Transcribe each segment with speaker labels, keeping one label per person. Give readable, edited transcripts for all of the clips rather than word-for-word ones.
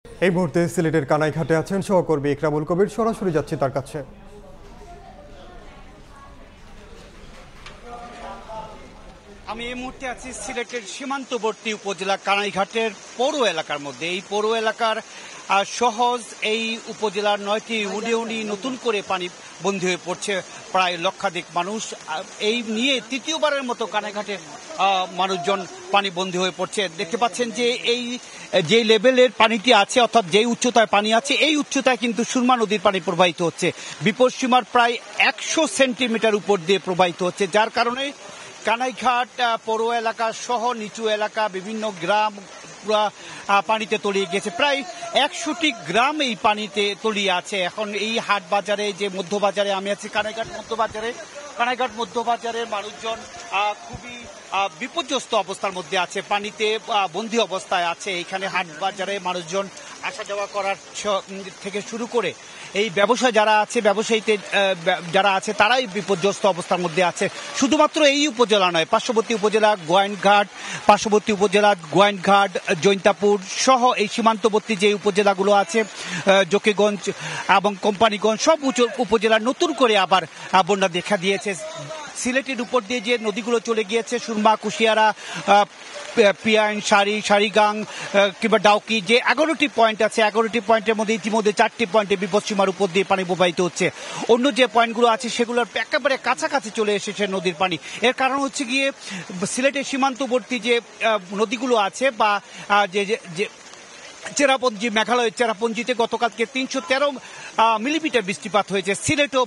Speaker 1: এই মুহূর্তে সিলেটের কানাইঘাটে আছেন সহকর্মী ইকরামুল কবির, সরাসরি যাচ্ছি তার কাছে।
Speaker 2: আমি এই মুহূর্তে আছি সিলেটের সীমান্তবর্তী উপজেলা কানাইঘাটের পৌর এলাকার মধ্যে। এই পৌর এলাকার সহজ এই উপজেলার 9টি ইউনিয়নই নতুন করে পানি বন্দী হয়ে পড়ছে, প্রায় লক্ষাধিক মানুষ। এই নিয়ে তৃতীয়বারের মতো কানাইঘাটে মানুষজন পানি বন্দী হয়ে পড়ছে। দেখতে পাচ্ছেন যে এই যে লেভেলের পানিটি আছে, অর্থাৎ যেই উচ্চতায় পানি আছে, এই উচ্চতায় কিন্তু সুরমা নদীর পানি প্রবাহিত হচ্ছে। বিপদসীমার প্রায় 100 সেন্টিমিটার উপর দিয়ে প্রবাহিত হচ্ছে, যার কারণে কানাইঘাট পৌর এলাকা সহ নিচু এলাকা বিভিন্ন গ্রাম পুরা পানিতে তলিয়ে গেছে। প্রায় 100টি গ্রাম এই পানিতে তলিয়ে আছে। এখন এই হাট বাজারে, যে মধ্যবাজারে আমি আছি, কানাইঘাট মধ্যবাজারের মানুষজন খুবই বিপর্যস্ত অবস্থার মধ্যে আছে, পানিতে বন্দী অবস্থায় আছে। এখানে হাট বাজারে মানুষজন আসা যাওয়া করার থেকে শুরু করে এই ব্যবসায়ী যারা আছে তারাই বিপর্যস্ত অবস্থার মধ্যে আছে। শুধুমাত্র এই উপজেলা নয়, পার্শ্ববর্তী উপজেলা গোয়াইনঘাট, জৈন্তাপুর সহ এই সীমান্তবর্তী যে উপজেলাগুলো আছে, জকিগঞ্জ এবং কোম্পানিগঞ্জ, সব উপজেলা নতুন করে আবার বন্যা দেখা দিয়েছে। সিলেটের উপর দিয়ে যে নদীগুলো চলে গিয়েছে, সুরমা, কুশিয়ারা, পিয়াইন, সারিগাং কিংবা ডাউকি, যে 11টি পয়েন্ট আছে, 11টি পয়েন্টের মধ্যে ইতিমধ্যে 4টি পয়েন্টে বিপদসীমার উপর দিয়ে পানি প্রবাহিত হচ্ছে। অন্য যে পয়েন্টগুলো আছে সেগুলোর একেবারে কাছাকাছি চলে এসেছে নদীর পানি। এর কারণ হচ্ছে গিয়ে সিলেটের সীমান্তবর্তী যে নদীগুলো আছে বা যে চেরাপুঞ্জি, মেঘালয়ের চেরাপুঞ্জিতে গতকালকে 313 মিলিমিটার বৃষ্টিপাত হয়েছে। সিলেটেও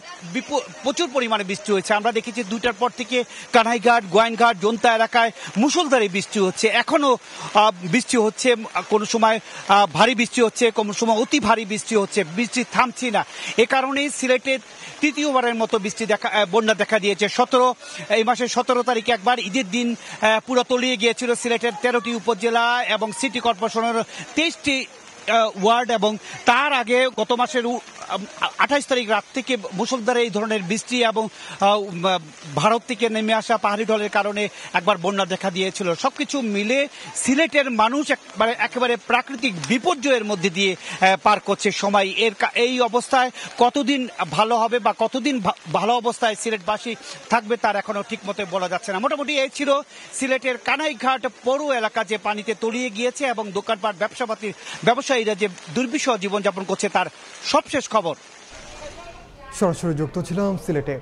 Speaker 2: প্রচুর পরিমাণে বৃষ্টি হয়েছে। আমরা দেখেছি 2টার পর থেকে কানাইঘাট, গোয়াইনঘাট, জোন্তা এলাকায় মুষলধারে বৃষ্টি হচ্ছে। এখনো বৃষ্টি হচ্ছে, কোনো সময় ভারী বৃষ্টি হচ্ছে, কোনো সময় অতি ভারী বৃষ্টি হচ্ছে, বৃষ্টি থামছে না। এ কারণেই সিলেটের তৃতীয়বারের মতো বন্যা দেখা দিয়েছে। এই মাসের 17 তারিখে একবার ঈদের দিন পুরো তলিয়ে গিয়েছিল সিলেটের 13টি উপজেলা এবং সিটি কর্পোরেশনের 23টি ওয়ার্ড, এবং তার আগে গত মাসের 28 তারিখ রাত থেকে মুষলধারে এই ধরনের বৃষ্টি এবং ভারত থেকে নেমে আসা পাহাড়ি ঢলের কারণে একবার বন্যা দেখা দিয়েছিল। সবকিছু মিলে সিলেটের মানুষ একেবারে প্রাকৃতিক বিপর্যয়ের মধ্যে দিয়ে পার করছে সময়। এই অবস্থায় কতদিন ভালো হবে বা কতদিন ভালো অবস্থায় সিলেটবাসী থাকবে তার এখনো ঠিক মতো বলা যাচ্ছে না। মোটামুটি এই ছিল সিলেটের কানাইঘাট পৌর এলাকা যে পানিতে তলিয়ে গিয়েছে এবং দোকানপাট ব্যবসায়ীরা যে দুর্বিষহ জীবনযাপন করছে তার সবশেষ খবর।
Speaker 1: সরাসরি যুক্ত ছিলাম সিলেটে।